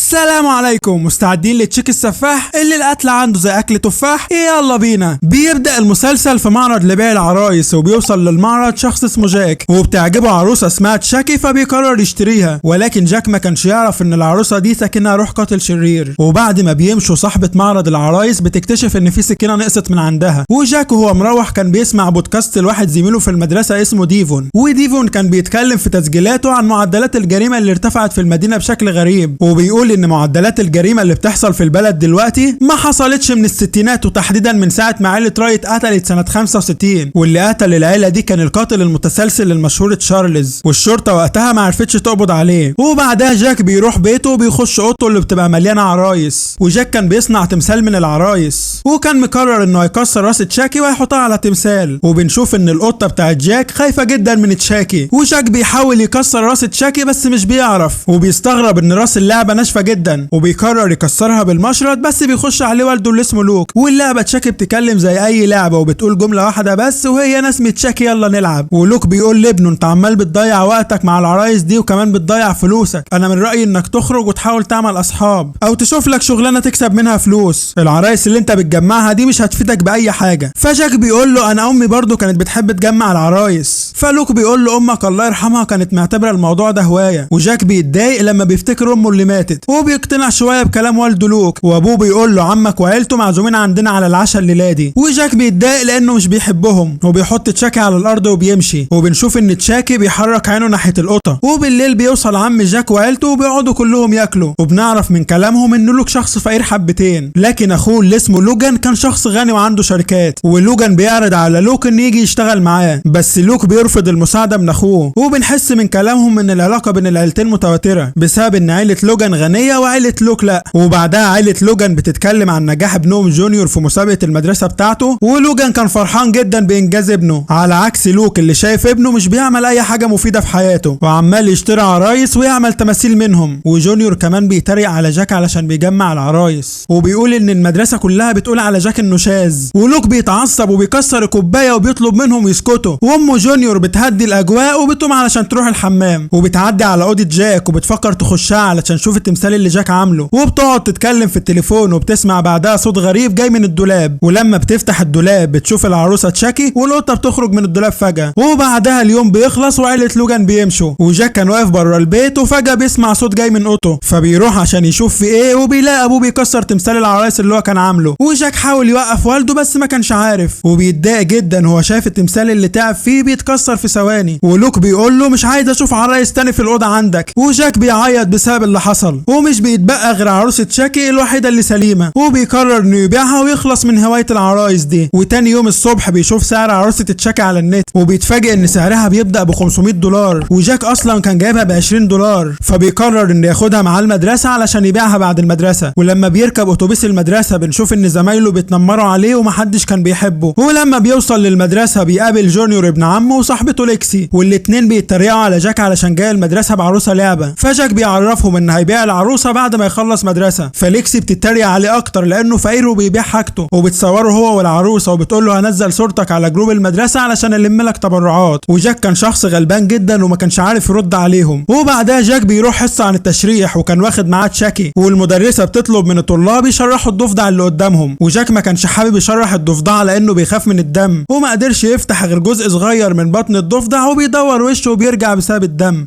السلام عليكم. مستعدين لتشيك السفاح اللي القتل عنده زي اكل تفاح؟ يلا بينا. بيبدأ المسلسل في معرض لبيع العرايس، وبيوصل للمعرض شخص اسمه جاك وبتعجبه عروسه اسمها تشاكي، فبيقرر يشتريها. ولكن جاك ما كانش يعرف ان العروسه دي ساكنها روح قاتل شرير. وبعد ما بيمشوا صاحبه معرض العرايس بتكتشف ان في سكينه نقصت من عندها. وجاك وهو مروح كان بيسمع بودكاست لواحد زميله في المدرسه اسمه ديفون، وديفون كان بيتكلم في تسجيلاته عن معدلات الجريمه اللي ارتفعت في المدينه بشكل غريب، وبيقول ان معدلات الجريمه اللي بتحصل في البلد دلوقتي ما حصلتش من الستينات، وتحديدا من ساعه ما عائله رايت قتلت سنه 65. واللي قتل العيله دي كان القاتل المتسلسل المشهور تشارلز، والشرطه وقتها ما عرفتش تقبض عليه. وبعدها جاك بيروح بيته وبيخش اوضته اللي بتبقى مليانه عرايس، وجاك كان بيصنع تمثال من العرايس، وكان مقرر انه هيكسر راس تشاكي وهيحطها على تمثال. وبنشوف ان القطه بتاعت جاك خايفه جدا من تشاكي، وجاك بيحاول يكسر راس تشاكي بس مش بيعرف، وبيستغرب ان راس اللعبه ناشفه جدا، وبيقرر يكسرها بالمشرط بس بيخش عليه والده اللي اسمه لوك. واللعبه تشاكي بتتكلم زي اي لعبه وبتقول جمله واحده بس، وهي انا اسمي تشاكي يلا نلعب. ولوك بيقول لابنه انت عمال بتضيع وقتك مع العرايس دي وكمان بتضيع فلوسك، انا من رايي انك تخرج وتحاول تعمل اصحاب او تشوف لك شغلانه تكسب منها فلوس، العرايس اللي انت بتجمعها دي مش هتفيدك باي حاجه. فجاك بيقول له انا امي برضو كانت بتحب تجمع العرايس. فلوك بيقول له امك الله يرحمها كانت معتبره الموضوع ده هوايه. وجاك بيتضايق لما بيفتكر امه اللي ماتت، وبيقتنع شويه بكلام والده لوك. وابوه بيقول له عمك وعيلته معزومين عندنا على العشاء الليله دي. وجاك بيتضايق لانه مش بيحبهم، وبيحط تشاكي على الارض وبيمشي. وبنشوف ان تشاكي بيحرك عينه ناحيه القطه. وبالليل بيوصل عم جاك وعيلته وبيقعدوا كلهم ياكلوا، وبنعرف من كلامهم ان لوك شخص فقير حبتين، لكن اخوه اللي اسمه لوجان كان شخص غني وعنده شركات. ولوجان بيعرض على لوك ان يجي يشتغل معاه، بس لوك بيرفض المساعده من اخوه. وبنحس من كلامهم ان العلاقه بين العيلتين متواتره بسبب ان عيله لوجان غنيه وعيله لوك لا. وبعدها عيله لوجان بتتكلم عن نجاح ابنهم جونيور في مسابقه المدرسه بتاعته، ولوجان كان فرحان جدا بانجاز ابنه، على عكس لوك اللي شايف ابنه مش بيعمل اي حاجه مفيده في حياته وعمال يشتري عرايس ويعمل تماثيل منهم. وجونيور كمان بيتريق على جاك علشان بيجمع العرايس، وبيقول ان المدرسه كلها بتقول على جاك انه شاذ. ولوك بيتعصب وبيكسر الكوبايه وبيطلب منهم يسكتوا. وام جونيور بتهدي الاجواء وبتقوم علشان تروح الحمام، وبتعدي على اوضه جاك وبتفكر تخشها علشان تشوف التمثال اللي جاك عامله، وبتقعد تتكلم في التليفون. وبتسمع بعدها صوت غريب جاي من الدولاب، ولما بتفتح الدولاب بتشوف العروسه تشاكي، والقطه بتخرج من الدولاب فجاه. وبعدها اليوم بيخلص وعيله لوجان بيمشوا، وجاك كان واقف بره البيت وفجاه بيسمع صوت جاي من اوضته، فبيروح عشان يشوف في ايه، وبيلاقي ابوه بيكسر تمثال العرايس اللي هو كان عامله. وجاك حاول يوقف والده بس ما كانش عارف، وبيتضايق جدا هو شايف التمثال اللي تعب فيه بيتكسر في ثواني. ولوك بيقول له مش عايز اشوف عرايس تاني في الاوضه عندك. وجاك بيعيط بسبب اللي حصل، ومش بيتبقى غير عروسه تشاكي الوحيده اللي سليمه، وبيقرر انه يبيعها ويخلص من هوايه العرايس دي. وتاني يوم الصبح بيشوف سعر عروسه تشاكي على النت، وبيتفاجئ ان سعرها بيبدا ب $500، وجاك اصلا كان جايبها ب $20. فبيقرر انه ياخدها معاه المدرسه علشان يبيعها بعد المدرسه. ولما بيركب اتوبيس المدرسه بنشوف ان زمايله بيتنمروا عليه ومحدش كان بيحبه. ولما بيوصل للمدرسه بيقابل جونيور ابن عمه وصاحبته ليكسي، والاتنين بيتريقوا على جاك علشان جاي المدرسه بعروسه لعبه. فجاك بيعرفهم ان هيبيع العروسه بعد ما يخلص مدرسه. فليكسي بتتريق عليه اكتر لانه فقير وبيبيع حاجته، وبتصوره هو والعروسه وبتقول له هنزل صورتك على جروب المدرسه علشان الم لك تبرعات. وجاك كان شخص غلبان جدا وما كانش عارف يرد عليهم. وبعدها جاك بيروح حصه عن التشريح، وكان واخد معاه تشاكي، والمدرسه بتطلب من الطلاب يشرحوا الضفدع اللي قدامهم. وجاك ما كانش حابب يشرح الضفدع لانه بيخاف من الدم، وما قدرش يفتح غير جزء صغير من بطن الضفدع، وبيدور وشه وبيرجع بسبب الدم.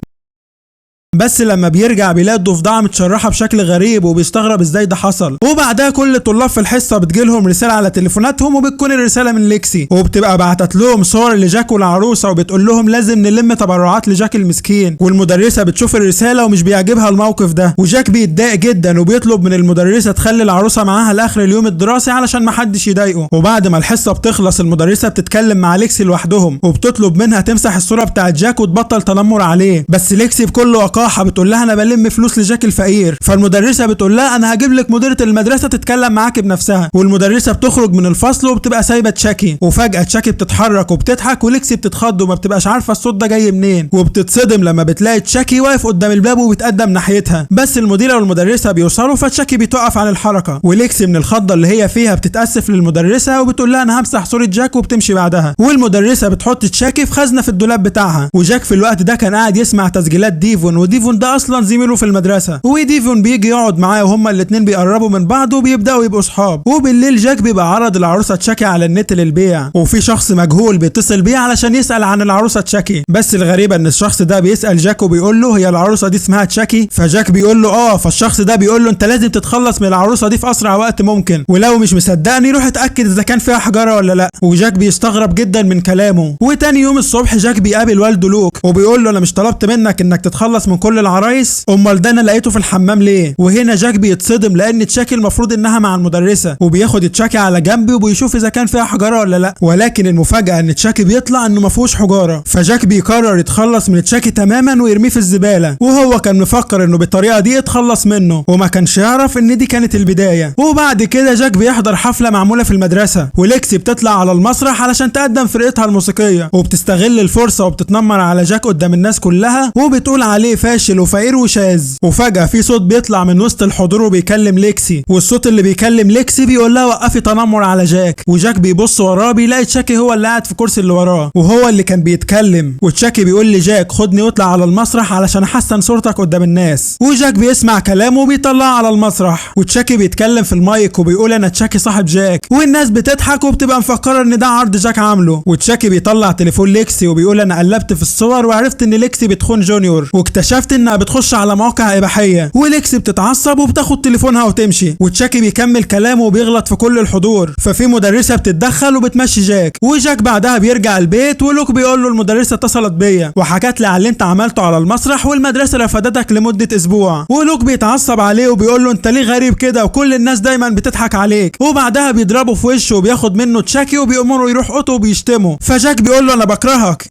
بس لما بيرجع بيلاقي الضفدعه متشرحه بشكل غريب، وبيستغرب ازاي ده حصل. وبعدها كل الطلاب في الحصه بتجيلهم رساله على تليفوناتهم، وبتكون الرساله من ليكسي، وبتبقى بعتت لهم صور لجاك والعروسه، وبتقول لهم لازم نلم تبرعات لجاك المسكين. والمدرسه بتشوف الرساله ومش بيعجبها الموقف ده، وجاك بيتضايق جدا وبيطلب من المدرسه تخلي العروسه معاها لاخر اليوم الدراسي علشان ما حدش يضايقه. وبعد ما الحصه بتخلص المدرسه بتتكلم مع ليكسي لوحدهم، وبتطلب منها تمسح الصوره بتاعت جاك وتبطل تنمر عليه. بس ليكسي بكل وقاحه بتقول لها انا بلم فلوس لجاك الفقير. فالمدرسه بتقول لها انا هجيب لك مديره المدرسه تتكلم معاكي بنفسها. والمدرسه بتخرج من الفصل وبتبقى سايبه تشاكي، وفجاه تشاكي بتتحرك وبتضحك، وليكسي بتتخض وما بتبقاش عارفه الصوت ده جاي منين، وبتتصدم لما بتلاقي تشاكي واقف قدام الباب وبيتقدم ناحيتها. بس المديره والمدرسه بيوصلوا فتشاكي بتوقف عن الحركه، وليكسي من الخضه اللي هي فيها بتتاسف للمدرسه وبتقول لها انا همسح صوره جاك وبتمشي بعدها. والمدرسه بتحط تشاكي في خزنه في الدولاب بتاعها. وجاك في الوقت ده كان قاعد يسمع تسجيلات ديفون وديفون ده اصلا زميله في المدرسه. وديفون بيجي يقعد معاه وهما الاتنين بيقربوا من بعض وبيبداوا يبقوا صحاب. وبالليل جاك بيبقى عرض العروسه تشاكي على النت للبيع، وفي شخص مجهول بيتصل بيه علشان يسال عن العروسه تشاكي. بس الغريبه ان الشخص ده بيسال جاك وبيقول له هي العروسه دي اسمها تشاكي؟ فجاك بيقول له اه. فالشخص ده بيقول له انت لازم تتخلص من العروسه دي في اسرع وقت ممكن، ولو مش مصدقني روح اتاكد اذا كان فيها حجاره ولا لا. وجاك بيستغرب جدا من كلامه. وتاني يوم الصبح جاك بيقابل والده لوك وبيقول له انا مش طلبت منك انك تتخلص من كل العرايس؟ امال ده انا لقيته في الحمام ليه؟ وهنا جاك بيتصدم لان تشاكي المفروض انها مع المدرسه، وبياخد تشاكي على جنب وبيشوف اذا كان فيها حجاره ولا لا. ولكن المفاجاه ان تشاكي بيطلع انه ما فيهوش حجاره. فجاك بيقرر يتخلص من تشاكي تماما ويرميه في الزباله، وهو كان مفكر انه بالطريقه دي يتخلص منه وما كانش يعرف ان دي كانت البدايه. وبعد كده جاك بيحضر حفله معموله في المدرسه، وليكسي بتطلع على المسرح علشان تقدم فرقتها الموسيقيه، وبتستغل الفرصه وبتتنمر على جاك قدام الناس كلها وبتقول عليه فاشل وفقير وشاذ. وفجاه في صوت بيطلع من وسط الحضور وبيكلم ليكسي، والصوت اللي بيكلم ليكسي بيقول لها وقفي تنمر على جاك. وجاك بيبص وراه بيلاقي تشاكي هو اللي قاعد في الكرسي اللي وراه وهو اللي كان بيتكلم. وتشاكي بيقول لجاك خدني واطلع على المسرح علشان احسن صورتك قدام الناس. وجاك بيسمع كلامه وبيطلعه على المسرح، وتشاكي بيتكلم في المايك وبيقول انا تشاكي صاحب جاك، والناس بتضحك وبتبقى مفكره ان ده عرض جاك عامله. وتشاكي بيطلع تليفون ليكسي وبيقول انا قلبت في الصور وعرفت ان ليكسي بتخون جونيور، واكتشفت انها بتخش على مواقع اباحيه. وليكسي بتتعصب وبتاخد تليفونها وتمشي. وتشاكي بيكمل كلامه وبيغلط في كل الحضور، ففي مدرسه بتتدخل وبتمشي جاك. وجاك بعدها بيرجع البيت ولوك بيقول له المدرسه اتصلت بيا وحكت لي على اللي انت عملته على المسرح والمدرسه رفضتك لمده اسبوع. ولوك بيتعصب عليه وبيقول له انت ليه غريب كده وكل الناس دايما بتضحك عليك. وبعدها بيضربه في وشه وبياخد منه تشاكي وبيأمره يروح اوضته وبيشتمه. فجاك بيقول له انا بكرهك.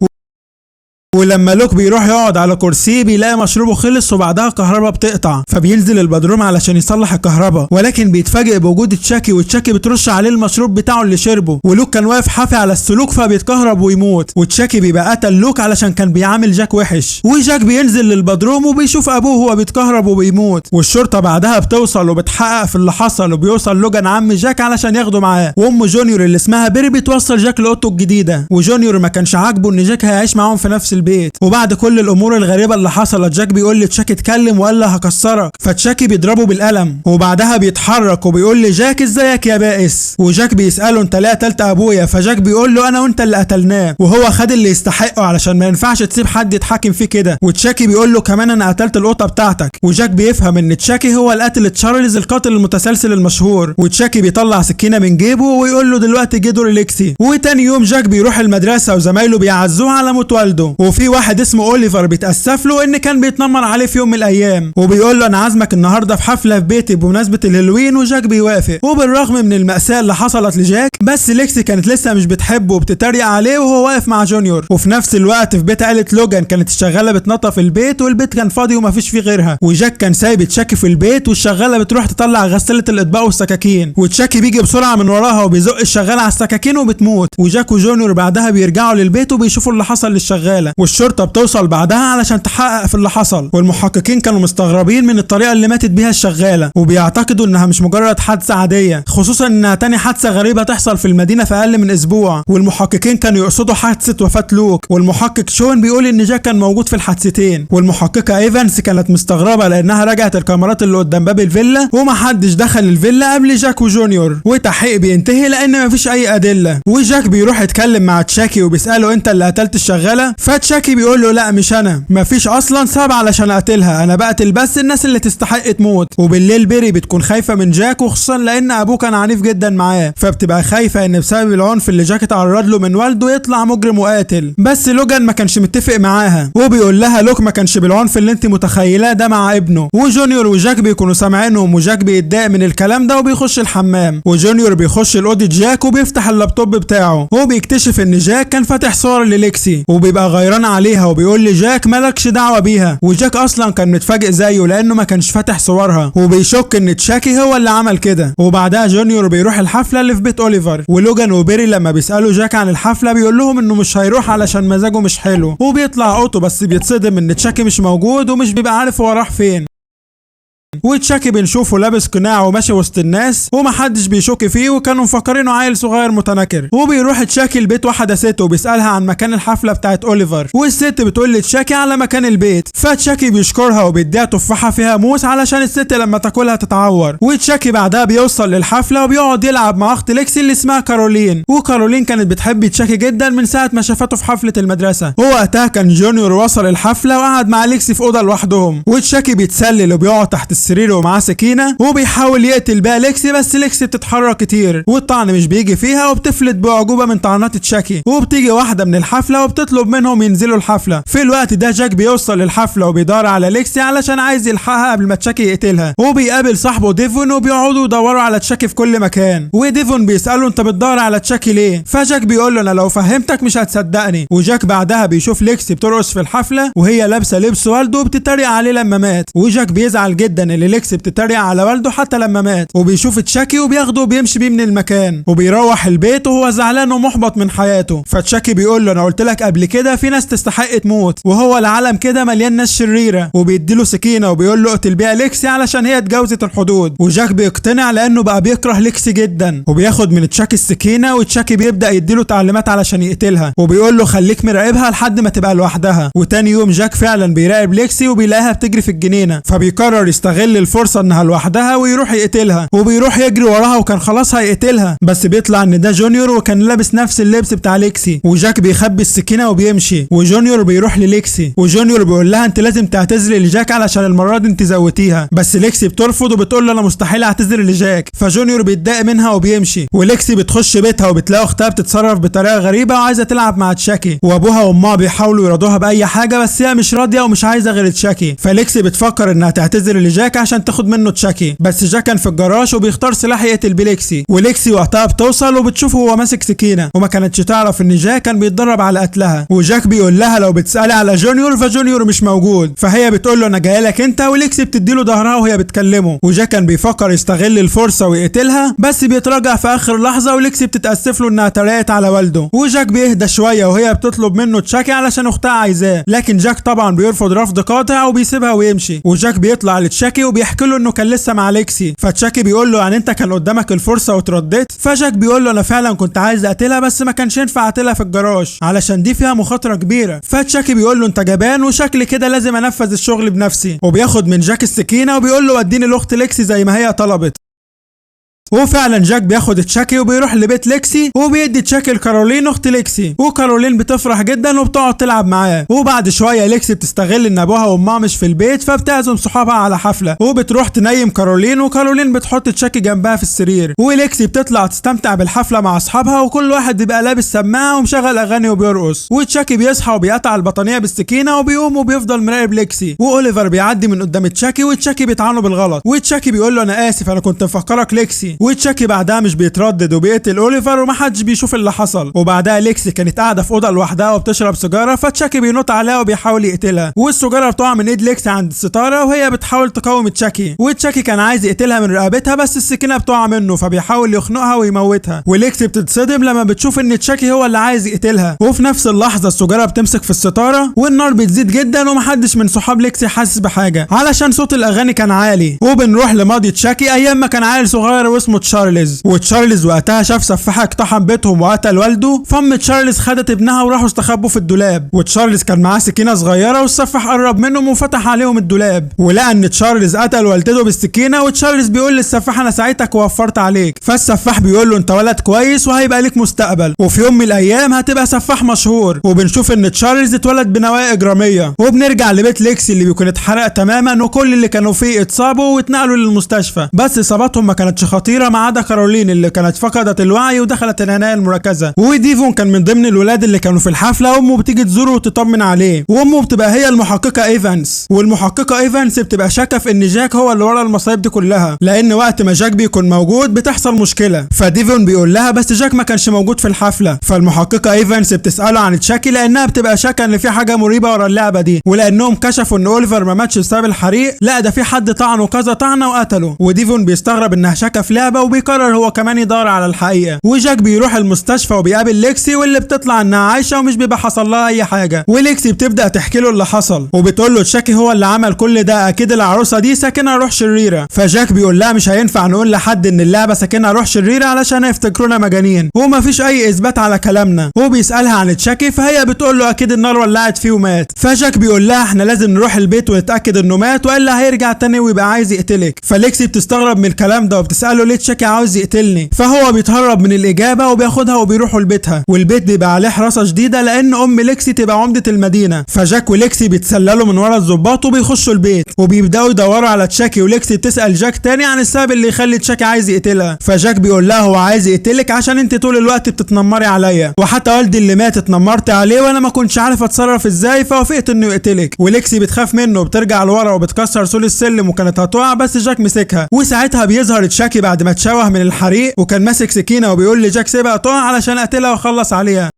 ولما لوك بيروح يقعد على كرسي بيلاقي مشروبه خلص وبعدها الكهرباء بتقطع، فبينزل البدروم علشان يصلح الكهرباء، ولكن بيتفاجئ بوجود تشاكي وتشاكي بترش عليه المشروب بتاعه اللي شربه. ولوك كان واقف حافي على السلوك فبيتكهرب ويموت. وتشاكي بيبقى قتل لوك علشان كان بيعامل جاك وحش. وجاك بينزل للبدروم وبيشوف ابوه وهو بيتكهرب وبيموت. والشرطه بعدها بتوصل وبتحقق في اللي حصل، وبيوصل لوجان عم جاك علشان ياخده معاه. وام جونيور اللي اسمها بيري بتوصل جاك لاوضته الجديده. وجونيور ما كانش عاجبه ان جاك هيعيش معاهم في نفس البيت. وبعد كل الامور الغريبه اللي حصلت جاك بيقول لتشاكي اتكلم والا هكسرك. فتشاكي بيضربه بالقلم وبعدها بيتحرك وبيقول لجاك ازيك يا بائس. وجاك بيساله انت ليه قتلت ابويا؟ فجاك بيقول له انا وانت اللي قتلناه وهو خد اللي يستحقه علشان ما ينفعش تسيب حد يتحاكم فيه كده. وتشاكي بيقول له كمان انا قتلت القطه بتاعتك. وجاك بيفهم ان تشاكي هو اللي قتل تشارلز القاتل المتسلسل المشهور. وتشاكي بيطلع سكينه من جيبه ويقول له دلوقتي جه دور ليكسي. وتاني يوم جاك بيروح المدرسه وزمايله بيعزوه على موت والده، وفي واحد اسمه اوليفر بيتاسف له ان كان بيتنمر عليه في يوم من الايام وبيقول له انا عازمك النهارده في حفله في بيتي بمناسبه الهالوين. وجاك بيوافق. وبالرغم من المأساة اللي حصلت لجاك بس ليكسي كانت لسه مش بتحبه وبتتريق عليه وهو واقف مع جونيور. وفي نفس الوقت في بيت عيله لوجان كانت الشغاله بتنظف البيت والبيت كان فاضي ومفيش فيه غيرها. وجاك كان سايب تشاكي في البيت والشغاله بتروح تطلع غساله الاطباق والسكاكين، وتشاكي بيجي بسرعه من وراها وبيزق الشغاله على السكاكين وبتموت. وجاك وجونيور بعدها بيرجعوا للبيت وبيشوفوا اللي حصل للشغاله. والشرطه بتوصل بعدها علشان تحقق في اللي حصل، والمحققين كانوا مستغربين من الطريقه اللي ماتت بيها الشغاله وبيعتقدوا انها مش مجرد حادثه عاديه، خصوصا انها تاني حادثه غريبه تحصل في المدينه في اقل من اسبوع. والمحققين كانوا يقصدوا حادثه وفاه لوك، والمحقق شون بيقول ان جاك كان موجود في الحادثتين. والمحققه ايفانس كانت مستغربه لانها راجعت الكاميرات اللي قدام باب الفيلا ومحدش دخل الفيلا قبل جاك وجونيور. وتحقيق بينتهي لان مفيش اي ادله. وجاك بيروح يتكلم مع تشاكي وبيساله انت اللي قتلت الشغاله؟ فتشاكي بيقول له لا مش انا، مفيش اصلا سبب علشان اقتلها، انا بقتل بس الناس اللي تستحق تموت. وبالليل بيري بتكون خايفه من جاك وخصوصا لان ابوه كان عنيف جدا معاه، فبتبقى خايفه ان بسبب العنف اللي جاك اتعرض له من والده يطلع مجرم وقاتل. بس لوجان ما كانش متفق معاها وبيقول لها لوك ما كانش بالعنف اللي انت متخيلاه ده مع ابنه. وجونيور وجاك بيكونوا سامعينهم وجاك بيتضايق من الكلام ده وبيخش الحمام. وجونيور بيخش الاوضه جاك وبيفتح اللابتوب بتاعه وبيكتشف ان جاك كان فاتح صور لليكسي وبيبقى غيران عليها وبيقول لجاك مالكش دعوه بيها. وجاك اصلا كان متفاجئ زيه لانه ما كانش فاتح صورها وبيشك ان تشاكي هو اللي عمل كده. وبعدها جونيور بيروح الحفله اللي في بيت اوليفر، ولوجان وبيري لما بيسالوا جاك عن الحفله بيقول لهم انه مش هيروح علشان مزاجه مش حلو، وبيطلع اوضته بس بيتصدم ان تشاكي مش موجود ومش بيبقى عارف هو راح فين. وتشاكي بنشوفه لابس قناع وماشي وسط الناس ومحدش بيشك فيه وكانوا مفكرينه عيل صغير متنكر. وبيروح تشاكي البيت واحده ست وبيسالها عن مكان الحفله بتاعت اوليفر، والست بتقول لتشاكي على مكان البيت، فتشاكي بيشكرها وبيديها تفاحه فيها موس علشان الست لما تاكلها تتعور. وتشاكي بعدها بيوصل للحفله وبيقعد يلعب مع اخت ليكسي اللي اسمها كارولين، وكارولين كانت بتحب تشاكي جدا من ساعه ما شافته في حفله المدرسه. ووقتها كان جونيور وصل الحفله وقعد مع ليكسي في اوضه لوحدهم، وتشاكي بيتسلل وبيقعد تحت السرير ومعاه سكينه وبيحاول يقتل بيها ليكسي، بس ليكسي بتتحرك كتير والطعن مش بيجي فيها وبتفلت باعجوبه من طعنات تشاكي. وبتيجي واحده من الحفله وبتطلب منهم ينزلوا الحفله. في الوقت ده جاك بيوصل للحفله وبيدور على ليكسي علشان عايز يلحقها قبل ما تشاكي يقتلها، وبيقابل صاحبه ديفون وبيقعدوا يدوروا على تشاكي في كل مكان. وديفون بيساله انت بتدور على تشاكي ليه؟ فجاك بيقول له انا لو فهمتك مش هتصدقني. وجاك بعدها بيشوف ليكسي بترقص في الحفله وهي لابسه لبس والده وبتتريق عليه لما مات، وجاك بيزعل جدا ان ليكسي بتتريق على والده حتى لما مات. وبيشوف تشاكي وبياخده وبيمشي بيه من المكان وبيروح البيت وهو زعلان ومحبط من حياته. فتشاكي بيقول له انا قلت لك قبل كده في ناس تستحق تموت، وهو العالم كده مليان ناس شريره. وبيديله سكينه وبيقول له اقتل بيها ليكسي علشان هي اتجاوزت الحدود. وجاك بيقتنع لانه بقى بيكره ليكسي جدا، وبياخد من تشاكي السكينه وتشاكي بيبدا يديله تعليمات علشان يقتلها، وبيقول له خليك مراقبها لحد ما تبقى لوحدها. وتاني يوم جاك فعلا بيراقب ليكسي وبيلاقيها بتجري في الجنينه، فبيقرر يستغل الفرصه انها لوحدها ويروح يقتلها. وبيروح يجري وراها وكان خلاص هيقتلها، بس بيطلع ان ده جونيور وكان لابس نفس اللبس بتاع ليكسي. وجاك بيخبي السكينه وبيمشي، وجونيور بيروح لليكسي وجونيور بيقول لها انت لازم تعتذري لجاك علشان المره دي انت زودتيها، بس ليكسي بترفض وبتقول له انا مستحيل اعتذر لجاك. فجونيور بيتضايق منها وبيمشي، وليكسي بتخش بيتها وبتلاقي اختها بتتصرف بطريقه غريبه وعايزه تلعب مع تشاكي، وابوها وامها بيحاولوا يرضوها باي حاجه بس هي مش راضيه ومش عايزه غير تشاكي. فليكسي بتفكر انها تعتذر لجاك عشان تاخد منه تشاكي، بس جاك كان في الجراج وبيختار سلاح يقتل بليكسي. وليكسي وقتها بتوصل وبتشوفه هو ماسك سكينه وما كانتش تعرف ان جاك كان بيتدرب على قتلها. وجاك بيقول لها لو بتسالي على جونيور فجونيور مش موجود، فهي بتقول له انا جايه لك انت، وليكسي بتديله ظهرها وهي بتكلمه. وجاك كان بيفكر يستغل الفرصه ويقتلها بس بيتراجع في اخر لحظه، وليكسي بتتاسف له انها تريقت على والده. وجاك بيهدى شويه وهي بتطلب منه تشاكي علشان اختها عايزاه، لكن جاك طبعا بيرفض رفض قاطع وبيسيبها ويمشي. وجاك بيطلع لتشاكي وبيحكي له انه كان لسه مع ليكسي، فتشاكي بيقول له يعني انت كان قدامك الفرصه وترديت؟ فجاك بيقول له انا فعلا كنت عايز اقتلها بس ما كانش ينفع اقتلها في الجراج علشان دي فيها مخاطره كبيره. فتشاكي بيقول له انت جبان وشكل كده لازم انفذ الشغل بنفسي، وبياخد من جاك السكينه وبيقول له وديني لاخت ليكسي زي ما هي طلبت. وفعلا جاك بياخد تشاكي وبيروح لبيت ليكسي وبيدي تشاكي لكارولين اخت ليكسي، وكارولين بتفرح جدا وبتقعد تلعب معاه. وبعد شويه ليكسي بتستغل ان ابوها وامها مش في البيت فبتعزم صحابها على حفله، وبتروح تنيم كارولين، وكارولين بتحط تشاكي جنبها في السرير. وليكسي بتطلع تستمتع بالحفله مع اصحابها وكل واحد بيبقى لابس سماعه ومشغل اغاني وبيرقص. وتشاكي بيصحى وبيقطع البطانيه بالسكينه وبيقوم وبيفضل مراقب ليكسي. واوليفر بيعدي من قدام تشاكي وتشاكي بيطعنه بالغلط، وتشاكي بيقول له انا اسف انا كنت مفكرك ليكسي. وتشاكي بعدها مش بيتردد وبيقتل اوليفر ومحدش بيشوف اللي حصل. وبعدها ليكسي كانت قاعده في اوضه لوحدها وبتشرب سيجاره، فتشاكي بينط عليها وبيحاول يقتلها، والسيجاره بتقع من ايد ليكسي عند الستاره وهي بتحاول تقاوم تشاكي. وتشاكي كان عايز يقتلها من رقبتها بس السكينه بتقع منه فبيحاول يخنقها ويموتها. وليكسي بتتصدم لما بتشوف ان تشاكي هو اللي عايز يقتلها. وفي نفس اللحظه السيجاره بتمسك في الستاره والنار بتزيد جدا ومحدش من صحاب ليكسي حاسس بحاجه علشان صوت الاغاني كان عالي. وبنروح لماضي تشاكي ايام ما كان عيل صغير واسمه تشارلز. وتشارلز وقتها شاف سفاح اقتحم بيتهم وقتل والده، فام تشارلز خدت ابنها وراحوا استخبوا في الدولاب. وتشارلز كان معاه سكينه صغيره والسفاح قرب منهم وفتح عليهم الدولاب، ولقى ان تشارلز قتل والدته بالسكينه. وتشارلز بيقول للسفاح انا ساعدتك ووفرت عليك. فالسفاح بيقول له انت ولد كويس وهيبقى ليك مستقبل وفي يوم من الايام هتبقى سفاح مشهور. وبنشوف ان تشارلز اتولد بنوايا اجراميه. وبنرجع لبيت ليكسي اللي بيكون اتحرق تماما وكل اللي كانوا فيه اتصابوا واتنقلوا للمستشفى، بس اصاباتهم ما كانتش خطيره ما عدا كارولين اللي كانت فقدت الوعي ودخلت العنايه المركزه. وديفون كان من ضمن الولاد اللي كانوا في الحفله، امه بتيجي تزوره وتطمن عليه، وامه بتبقى هي المحققه ايفانس. والمحققه ايفانس بتبقى شاكه في ان جاك هو اللي ورا المصايب دي كلها، لان وقت ما جاك بيكون موجود بتحصل مشكله. فديفون بيقول لها بس جاك ما كانش موجود في الحفله. فالمحققه ايفانس بتساله عن تشاكي لانها بتبقى شاكه ان في حاجه مريبه ورا اللعبه دي، ولانهم كشفوا ان اوليفر ما ماتش بسبب الحريق، لا ده في حد طعنه كذا طعنه وقتله. وديفون بيستغرب انها شاكه في اللعبة وبيقرر هو كمان يدور على الحقيقة. وجاك بيروح المستشفى وبيقابل ليكسي واللي بتطلع انها عايشة ومش بيبقى حصل لها اي حاجة. وليكسي بتبدأ تحكي له اللي حصل وبتقول له تشاكي هو اللي عمل كل ده، اكيد العروسة دي ساكنها روح شريرة. فجاك بيقول لها مش هينفع نقول لحد ان اللعبة ساكنها روح شريرة علشان يفتكرونا مجانين ومفيش اي اثبات على كلامنا. وبيسألها عن تشاكي فهي بتقول له اكيد النار ولعت فيه ومات. فجاك بيقول لها احنا لازم نروح البيت ونتأكد انه مات والا هيرجع تاني ويبقى عايز يقتلك. فليكسي بتستغرب من الكلام ده وبتسأله ليه تشاكي عاوز يقتلني. فهو بيتهرب من الإجابة وبياخدها وبيروحوا لبيتها، والبيت بيبقى عليه حراسة شديدة لأن أم ليكسي تبقى عمدة المدينة. فجاك وليكسي بيتسللوا من ورا الضباط وبيخشوا البيت وبيبدأوا يدوروا على تشاكي. وليكسي بتسأل جاك تاني عن السبب اللي يخلي تشاكي عايز يقتلها. فجاك بيقول لها هو عايز يقتلك عشان انت طول الوقت بتتنمري عليا، وحتى والدي اللي مات اتنمرت عليه وانا ما كنتش عارف اتصرف ازاي فوافقت انه يقتلك. وليكسي بتخاف منه وبترجع لورا وبتكسر سور السلم وكانت هتقع بس جاك مسكها. وساعتها بيظهر تشاكي بعد ما اتشوه من الحريق وكان ماسك سكينة وبيقول لجاك سيبها تقع علشان اقتلها واخلص عليها.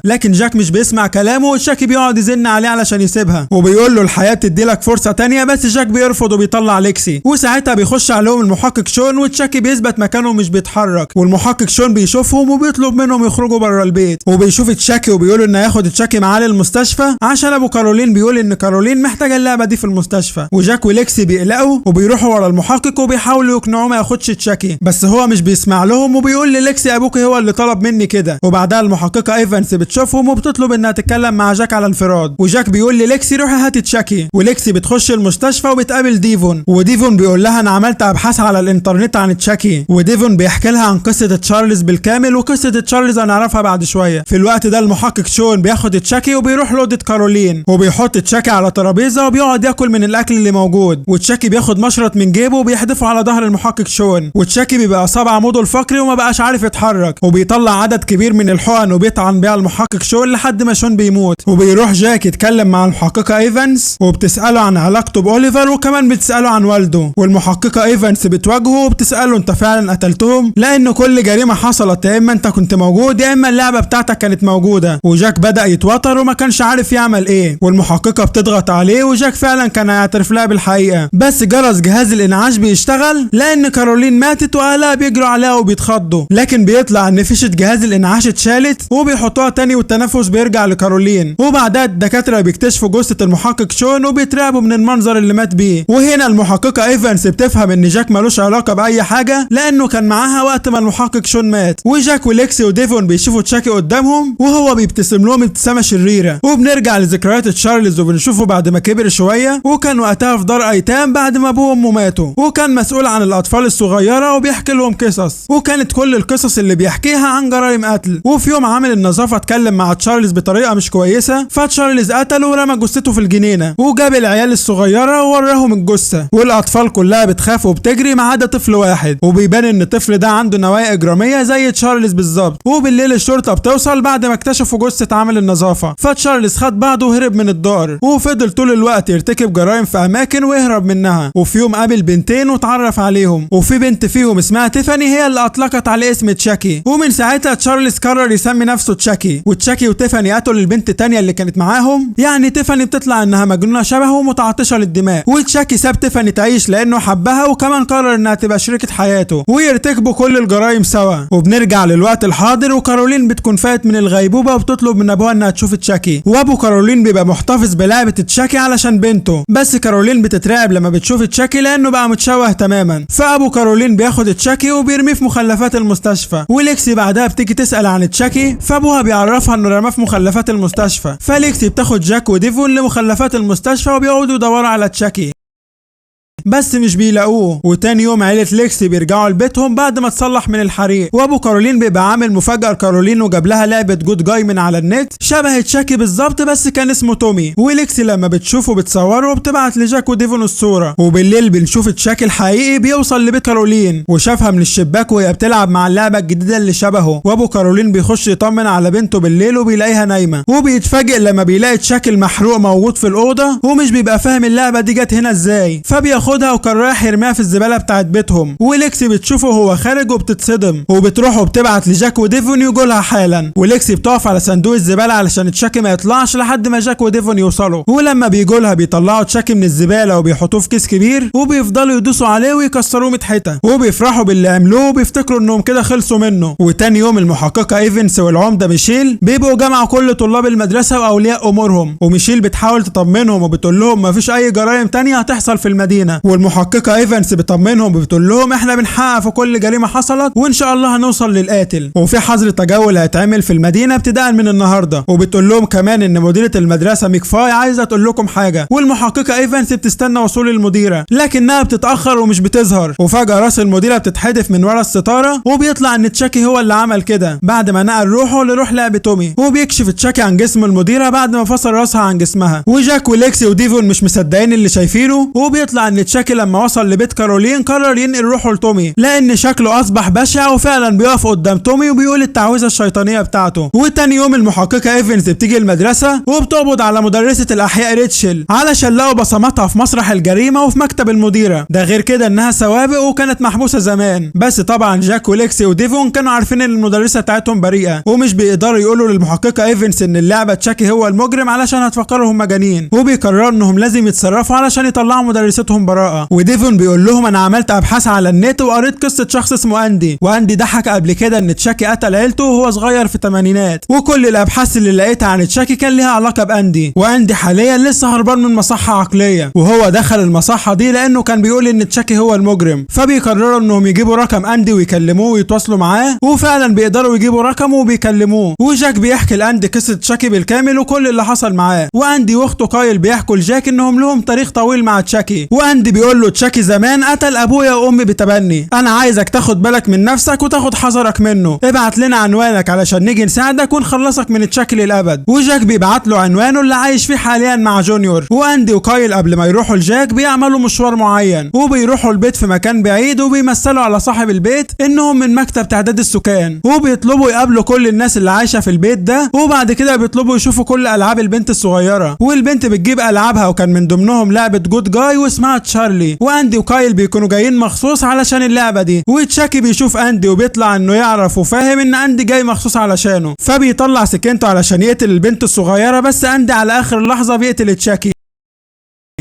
لكن جاك مش بيسمع كلامه وتشاكي بيقعد يزن عليه علشان يسيبها وبيقول له الحياة بتدي لك فرصة تانية، بس جاك بيرفض وبيطلع ليكسي. وساعتها بيخش عليهم المحقق شون وتشاكي بيثبت مكانه ومش بيتحرك. والمحقق شون بيشوفهم وبيطلب منهم يخرجوا بره البيت وبيشوف تشاكي وبيقول انه هياخد تشاكي معاه للمستشفى عشان ابو كارولين بيقول ان كارولين محتاجة اللعبة دي في المستشفى. وجاك وليكسي بيقلقوا وبيروحوا ورا المحقق وبيحاولوا يقنعوه ما ياخدش تشاكي، بس هو مش بيسمع لهم وبيقول لليكسي ابوك هو اللي طلب مني كده. وبعدها المحققة ايفانس بتشوفهم وبتطلب انها تتكلم مع جاك على انفراد. وجاك بيقول لليكسي روحي هاتي تشاكي. وليكسي بتخش المستشفى وبتقابل ديفون، وديفون بيقول لها انا عملت ابحاث على الانترنت عن تشاكي. وديفون بيحكي لها عن قصة تشارلز بالكامل، وقصة تشارلز هنعرفها بعد شوية. في الوقت ده المحقق شون بياخد تشاكي وبيروح لأوضة كارولين وبيحط تشاكي على ترابيزة وبيقعد ياكل من الاكل اللي موجود. وتشاكي بياخد مشرط من جيبه وبيحدفه على ظهر المحقق شون، وتشاكي بيبقى اصاب عموده الفقري وما بقاش عارف يتحرك. وبيطلع عدد كبير من الحقن وبيطعن بيها المحقق شون لحد ما شون بيموت. وبيروح جاك يتكلم مع المحققة ايفانس وبتسأله عن علاقته بأوليفر وكمان بتسأله عن والده. والمحققة ايفانس بتواجهه وبتسأله انت فعلا قتلتهم؟ لان كل جريمة حصلت يا اما انت كنت موجود يا اما اللعبة بتاعتك كانت موجودة. وجاك بدأ يتوتر وما كانش عارف يعمل ايه. والمحققة بتضغط عليه وجاك فعلا كان هيعترف لها بالحقيقة، بس جرس جهاز الانعاش بيشتغل لان كارولين ماتت واهلها بيجروا عليها وبيتخضوا. لكن بيطلع ان فيشة جهاز الانعاش اتشالت وبيحطوها تاني والتنفس بيرجع لكارولين. وبعدها الدكاترة بيكتشفوا جثة المحقق شون وبيترعبوا من المنظر اللي مات بيه. وهنا المحققة ايفانس بتفهم ان جاك ملوش علاقة بأي حاجة لانه كان معاها وقت ما المحقق شون مات. وجاك وليكسي وديفون بيشوفوا تشاكي قدامهم وهو بيبتسم لهم ابتسامة شريرة. وبنرجع لذكريات تشارلز وبنشوفه بعد ما كبر شوية وكان وقتها في دار ايتام بعد ما ابوه وامه ماتوا، وكان مسؤول عن الاطفال الصغيرة وبيحكي لهم قصص، وكانت كل القصص اللي بيحكيها عن جرائم قتل. وفي يوم عامل النظافة اتكلم مع تشارلز بطريقة مش كويسة فتشارلز قتله ورمى جثته في الجنينة وجاب العيال الصغيرة ووراهم الجثة. والاطفال كلها بتخاف وبتجري ما عدا طفل واحد، وبيبان ان الطفل ده عنده نوايا اجرامية زي تشارلز بالظبط. وبالليل الشرطة بتوصل بعد ما اكتشفوا جثة عامل النظافة، فتشارلز خد بعضه وهرب من الدار وفضل طول الوقت يرتكب جرائم في اماكن ويهرب منها. وفي يوم قابل بنتين واتعرف عليهم، وفي بنت فيهم اسمها تيفاني هي اللي اطلقت عليه اسم تشاكي. ومن ساعتها تشارلز قرر يسمي نفسه تشاكي. وتشاكي وتيفاني قتلوا البنت التانية اللي كانت معاهم، يعني تيفاني بتطلع انها مجنونة شبهه ومتعطشة للدماء. وتشاكي ساب تيفاني تعيش لانه حبها وكمان قرر انها تبقى شريكة حياته ويرتكبوا كل الجرائم سوا. وبنرجع للوقت الحاضر وكارولين بتكون فايت من الغيبوبة وبتطلب من ابوها انها تشوف تشاكي. وابو كارولين بيبقى محتفظ بلعبة تشاكي علشان بنته، بس كارولين بتترعب لما بتشوف تشاكي لانه بقى متشوه تماما. فابو كارولين بياخد تشاكي وبيرميه في مخلفات المستشفى. وليكسي بعدها بتيجي تسأل عن تشاكي فابوها بيعرفها انه رماه في مخلفات المستشفى. فليكسي بتاخد جاك وديفون لمخلفات المستشفى وبيقعدوا يدوروا على تشاكي بس مش بيلاقوه. وتاني يوم عيلة ليكسي بيرجعوا لبيتهم بعد ما تصلح من الحريق، وابو كارولين بيبقى عامل مفاجأة لكارولين وجاب لها لعبة جود جاي من على النت شبه تشاكي بالظبط بس كان اسمه تومي. وليكسي لما بتشوفه بتصوره وبتبعت لجاك وديفون الصورة. وبالليل بنشوف تشاكي الحقيقي بيوصل لبيت كارولين وشافها من الشباك وهي بتلعب مع اللعبة الجديدة اللي شبهه. وابو كارولين بيخش يطمن على بنته بالليل وبيلاقيها نايمة، وبيتفاجئ لما بيلاقي تشاكي المحروق موجود في الأوضة ومش بيبقى فاهم اللعبة دي جت هنا ازاي. فبياخد وبياخدها وكان رايح يرميها في الزباله بتاعت بيتهم، وليكسي بتشوفه وهو خارج وبتتصدم وبتروح وبتبعت لجاك وديفون يجولها حالا، وليكسي بتقف على صندوق الزباله علشان تشاكي ما يطلعش لحد ما جاك وديفون يوصلوا، ولما بيجولها بيطلعوا تشاكي من الزباله وبيحطوه في كيس كبير وبيفضلوا يدوسوا عليه ويكسروه 100 حته، وبيفرحوا باللي عملوه وبيفتكروا انهم كده خلصوا منه. وتاني يوم المحققه ايفنس والعمده ميشيل بيبقوا جمعوا كل طلاب المدرسه واولياء امورهم، وميشيل بتحاول تطمنهم وبتقول لهم مفيش اي جرائم تانية هتحصل في المدينه، والمحققه ايفنس بتطمنهم وبتقول لهم احنا بنحقق في كل جريمه حصلت وان شاء الله هنوصل للقاتل، وفي حظر تجول هيتعمل في المدينه ابتداء من النهارده، وبتقول لهم كمان ان مديره المدرسه ميكفاي عايزه تقول لكم حاجه، والمحققه ايفنس بتستنى وصول المديره لكنها بتتاخر ومش بتظهر، وفجاه راس المديره بتتحدف من ورا الستاره وبيطلع ان تشاكي هو اللي عمل كده بعد ما نقل روحه لروح لعب تومي، وبيكشف تشاكي عن جسم المديره بعد ما فصل راسها عن جسمها، وجاك وليكسي وديفون مش مصدقين اللي شايفينه، وبيطلع ان تشاكي لما وصل لبيت كارولين قرر ينقل روحه لتومي لان شكله اصبح بشع، وفعلا بيقف قدام تومي وبيقول التعويذه الشيطانيه بتاعته. وتاني يوم المحققه ايفنز بتيجي المدرسه وبتقبض على مدرسه الاحياء ريتشل علشان لقوا بصماتها في مسرح الجريمه وفي مكتب المديره، ده غير كده انها سوابق وكانت محبوسه زمان، بس طبعا جاك وليكسي وديفون كانوا عارفين ان المدرسه بتاعتهم بريئه ومش بيقدروا يقولوا للمحققه ايفنز ان اللعبه تشاكي هو المجرم علشان هتفكروا هم مجانين، وبيقرروا انهم لازم يتصرفوا علشان يطلعوا مدرستهم براءه. وديفون بيقول لهم انا عملت ابحاث على النت وقريت قصه شخص اسمه اندي، واندي ده حكى قبل كده ان تشاكي قتل عيلته وهو صغير في الثمانينات، وكل الابحاث اللي لقيتها عن تشاكي كان ليها علاقه باندي، واندي حاليا لسه هربان من مصحه عقليه، وهو دخل المصحه دي لانه كان بيقول ان تشاكي هو المجرم، فبيقرروا انهم يجيبوا رقم اندي ويكلموه ويتواصلوا معاه، وفعلا بيقدروا يجيبوا رقمه وبيكلموه، وجاك بيحكي لاندي قصه تشاكي بالكامل وكل اللي حصل معاه، واندي واخته كايل بيحكوا لجاك انهم لهم تاريخ طويل مع تشاكي، واندي بيقول له تشاكي زمان قتل ابويا وامي بتبني، انا عايزك تاخد بالك من نفسك وتاخد حذرك منه، ابعت لنا عنوانك علشان نيجي نساعدك ونخلصك من تشاكي للابد. وجاك بيبعت له عنوانه اللي عايش فيه حاليا مع جونيور، واندي وكايل قبل ما يروحوا لجاك بيعملوا مشوار معين وبيروحوا البيت في مكان بعيد وبيمثلوا على صاحب البيت انهم من مكتب تعداد السكان، وبيطلبوا يقابلوا كل الناس اللي عايشه في البيت ده، وبعد كده بيطلبوا يشوفوا كل العاب البنت الصغيره، والبنت بتجيب العابها وكان من ضمنهم لعبه جود جاي واسمها تشارلي، واندي وكايل بيكونوا جايين مخصوص علشان اللعبه دي، وتشاكي بيشوف اندي وبيطلع انه يعرف وفاهم ان اندي جاي مخصوص علشانه، فبيطلع سكينته علشان يقتل البنت الصغيره، بس اندي على اخر لحظه بيقتل تشاكي،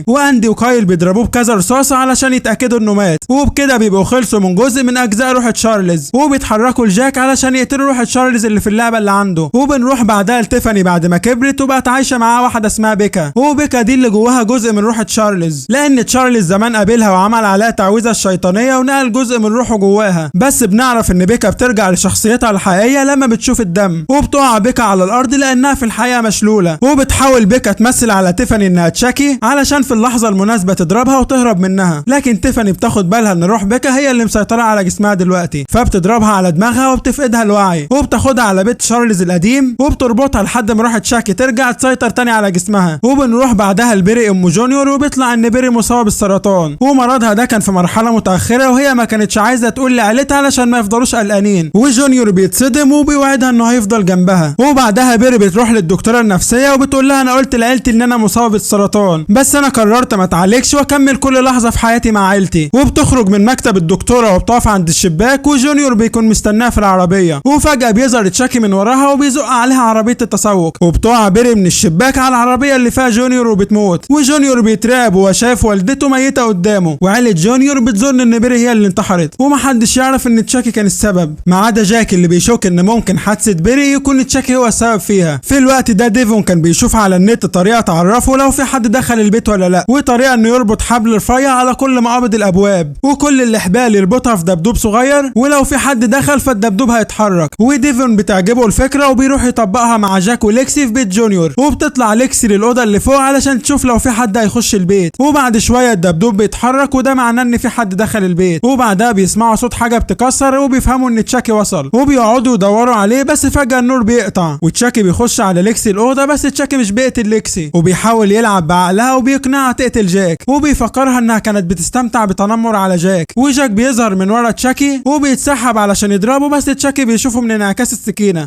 واندي وكايل بيضربوه بكذا رصاصه علشان يتاكدوا انه مات، وبكده بيبقوا خلصوا من جزء من اجزاء روح تشارلز، وبيتحركوا لجاك علشان يقتلوا روح تشارلز اللي في اللعبه اللي عنده، وبنروح بعدها لتيفاني بعد ما كبرت وبقت عايشه معاها واحده اسمها بيكا، وبيكا دي اللي جواها جزء من روح تشارلز لان تشارلز زمان قابلها وعمل عليها تعويذه الشيطانيه ونقل جزء من روحه جواها، بس بنعرف ان بيكا بترجع لشخصيتها الحقيقيه لما بتشوف الدم، وبتقع بيكا على الارض لانها في الحقيقه مشلوله، وبتحاول بيكا تمثل على تيفاني انها تشاكي علشان في اللحظه المناسبه تضربها وتهرب منها، لكن تيفاني بتاخد بالها ان روح بيكا هي اللي مسيطره على جسمها دلوقتي، فبتضربها على دماغها وبتفقدها الوعي، وبتاخدها على بيت تشارلز القديم وبتربطها لحد ما روح تشاكي ترجع تسيطر تاني على جسمها، وبنروح بعدها لبيري ام جونيور وبيطلع ان بيري مصابه بالسرطان، ومرضها ده كان في مرحله متاخره وهي ما كانتش عايزه تقول لعيلتها علشان ما يفضلوش قلقانين، وجونيور بيتصدم وبيوعدها انه هيفضل جنبها، وبعدها بيري بتروح للدكتوره النفسيه وبتقول لها انا قلت لعيلتي ان انا مصابه بالسرطان، بس انا قررت ما اتعالجش واكمل كل لحظه في حياتي مع عيلتي، وبتخرج من مكتب الدكتوره وبتقف عند الشباك وجونيور بيكون مستناها في العربيه، وفجاه بيظهر تشاكي من وراها وبيزق عليها عربيه التسوق، وبتقع بيري من الشباك على العربيه اللي فيها جونيور وبتموت، وجونيور بيترعب وهو شايف والدته ميته قدامه، وعيله جونيور بتظن ان بيري هي اللي انتحرت، ومحدش يعرف ان تشاكي كان السبب ما عدا جاك اللي بيشك ان ممكن حادثه بيري يكون تشاكي هو السبب فيها. في الوقت ده ديفون كان بيشوف على النت طريقه تعرفه لو في حد دخل البيت ولا لا، وطريقه انه يربط حبل رفيع على كل مقابض الابواب، وكل الاحبال يربطها في دبدوب صغير، ولو في حد دخل فالدبدوب هيتحرك، وديفون بتعجبه الفكره وبيروح يطبقها مع جاك وليكسي في بيت جونيور، وبتطلع ليكسي للاوضه اللي فوق علشان تشوف لو في حد هيخش البيت، وبعد شويه الدبدوب بيتحرك وده معناه ان في حد دخل البيت، وبعدها بيسمعوا صوت حاجه بتكسر وبيفهموا ان تشاكي وصل، وبيقعدوا يدوروا عليه بس فجاه النور بيقطع، وتشاكي بيخش على ليكسي الاوضه، بس تشاكي مش بيقتل ليكسي، وبيحاول يلعب بعقلها وبيقنعها تقتل جاك، وبيفكرها انها كانت بتستمتع بتنمر على جاك، وجاك بيظهر من ورا تشاكي وبيتسحب علشان يضربه، بس تشاكي بيشوفه من انعكاس السكينه.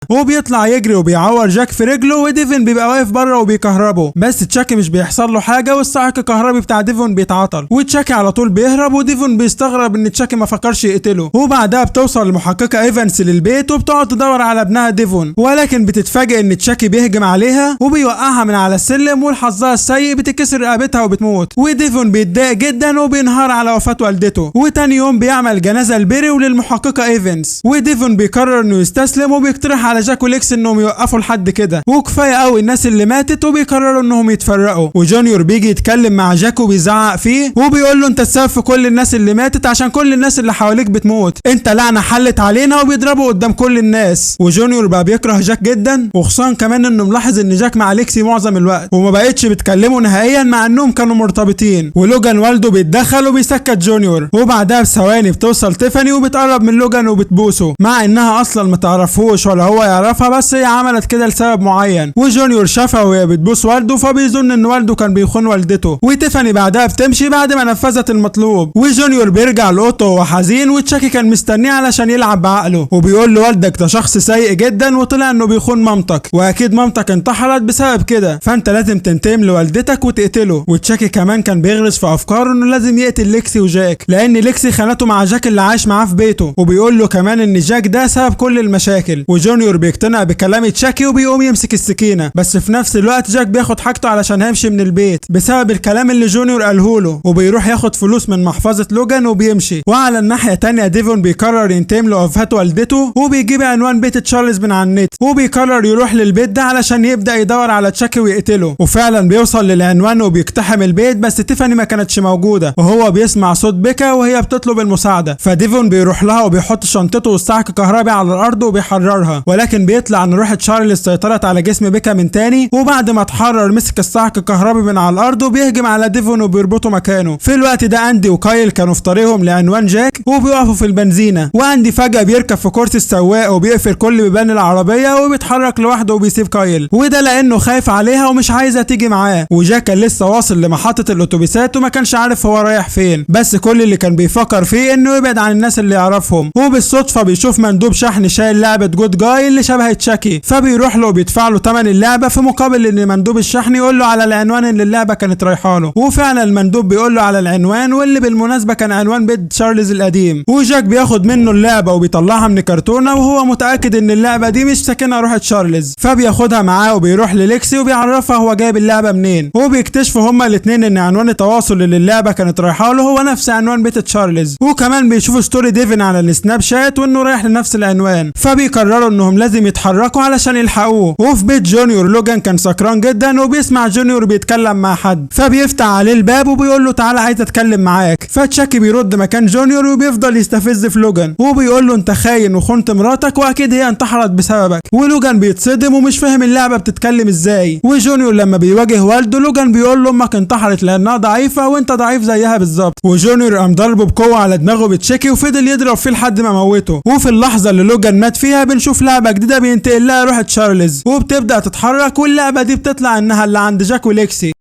وبيطلع يجري وبيعور جاك في رجله، وديفن بيبقى واقف بره وبيكهربه، بس تشاكي مش بيحصل له حاجه والصاعق الكهربي بتاع ديفون بيتعطل، وتشاكي على طول بيهرب، وديفون بيستغرب ان تشاكي ما فكرش يقتله. وبعدها بتوصل المحققه ايفانس للبيت وبتقعد تدور على ابنها ديفون، ولكن بتتفاجئ ان تشاكي بيهجم عليها وبيوقعها من على السلم، والحظها السيء بتكسر رقبتها وبتموت، وديفون بيتضايق جدا وبينهار على وفاه والدته. وتاني يوم بيعمل جنازه لبيري وللمحققه ايفانس، وديفون بيقرر انه يستسلم وبيقترح على جاك وليكس انهم يوقفوا لحد كده وكفايه قوي الناس اللي ماتت، وبيقرروا انهم يتفرقوا. وجونيور بيجي يتكلم مع جاك وبيزعق فيه وبيقول له انت السبب في كل الناس اللي ماتت عشان كل الناس اللي حواليك بتموت، انت لعنه حلت علينا، وبيضربه قدام كل الناس. وجونيور بقى بيكره جاك جدا، وخصوصا كمان انه ملاحظ ان جاك مع ليكسي معظم الوقت وما بقتش بتكلموا نهائيا مع انهم كانوا مرتبطين. ولوجان والده بيتدخل وبيسكت جونيور، وبعدها بثواني بتوصل تيفاني وبتقرب من لوجان وبتبوسه، مع انها اصلا ما تعرفوش ولا هو يعرفها، بس هي عملت كده لسبب معين. وجونيور شافها وهي بتبوس والده فبيظن ان والده كان بيخون والدته. وتيفاني بعدها بتمشي بعد ما نفذت المطلوب، وجونيور بيرجع لاوضته وهو حزين، وتشاكي كان مستنيه علشان يلعب بعقله، وبيقول له والدك ده شخص سيء جدا وطلع انه بيخون مامتك، واكيد مامتك انتحرت بسبب كده، فانت لازم تنتقم لوالدتك وتقتله. وتشاكي كمان كان بيغرس في افكاره انه لازم يقتل ليكسي وجاك، لان ليكسي خانته مع جاك اللي عايش معاه في بيته، وبيقول له كمان ان جاك ده سبب كل المشاكل. وجونيور بيقتنع بكلام تشاكي وبيقوم يمسك السكينه، بس في نفس الوقت جاك بياخد حاجته علشان هيمشي من البيت بسبب الكلام اللي جونيور قاله له، وبيروح ياخد فلوس من محفظه لوجان وبيمشي. وعلى الناحيه الثانيه ديفون بيقرر ينتقم لوفاه والدته، وبيجيب عنوان بيت تشارلز من على النت، وبيقرر يروح للبيت ده علشان يبدا يدور على تشاكي ويقتله. وفعلا بيوصل للعنوان وبيقتحم البيت، بس تيفاني ما كانتش موجوده، وهو بيسمع صوت بيكا وهي بتطلب المساعده، فديفون بيروح لها وبيحط شنطته والصعق الكهربي على الارض وبيحررها، ولكن بيطلع ان روح تشارلز سيطرت على جسم بيكا من تاني، وبعد ما اتحرر مسك الصعق الكهربي من على الارض وبيهجم على ديفون وبيربطه مكانه. في الوقت ده اندي وكايل كانوا في طريقهم لعنوان جاك وبيقفوا في البنزينه، واندي فجاه بيركب في كرسي السواق وبيقفل كل بيبان العربيه وبيتحرك لوحده وبيسيب كايل، وده لانه خايف عليها ومش عايزه تيجي معاه. وجاك كان لسه واصل لمحطه الاتوبيسات وما كانش عارف هو رايح فين، بس كل اللي كان بيفكر فيه انه يبعد عن الناس اللي يعرفهم. وبالصدفه بيشوف مندوب شحن شايل لعبه جود جاي اللي شبه تشاكي، فبيروح له وبيدفع له ثمن اللعبه في مقابل ان مندوب الشحن يقول له على العنوان اللي اللعبه كانت رايحه له. وفعلا المندوب بيقول له على العنوان، واللي بالمناسبه كان عنوان بيت تشارلز القديم. وجاك بياخد منه اللعبه وبيطلعها من كرتونه، وهو متاكد ان اللعبه دي مش ساكنها روح تشارلز، فبياخدها معاه وبيروح لليكسي وبيعرفها هو جايب اللعبه منين، وبيكتشفوا هما الاثنين ان عنوان التواصل اللي اللعبه كانت رايحه له هو نفس عنوان بيت تشارلز. وكمان بيشوفوا ستوري ديفن على السناب شات وانه رايح لنفس العنوان، فبيقرروا انهم لازم يتحركوا علشان يلحقوه. وفي بيت جونيور لوجان كان سكران جدا وبيسمع جونيور بيتكلم مع حد، فبيفتح عليه الباب وبيقول له تعالى عايز اتكلم معاك، فتشاكي بيرد مكان جونيور وبيفضل يستفز في لوجان وبيقول له انت خاين وخنت مراتك واكيد هي انتحرت بسببك. ولوجان بيتصدم ومش فاهم اللعبه بتتكلم ازاي. وجونيور لما بيواجه والده لوجان بيقول له امك انتحرت لانها ضعيفه وانت ضعيف زيها بالظبط. وجونيور قام ضربه بقوه على دماغه بتشاكي وفضل يضرب فيه لحد ما موته. وفي اللحظه اللي لوجان مات فيها بنشوف لعبه جديده بينتقل لها روح تشارلز وبتبدا تتحرك، واللعبه دي بتطلع انها اللي عند جاك وليكسي.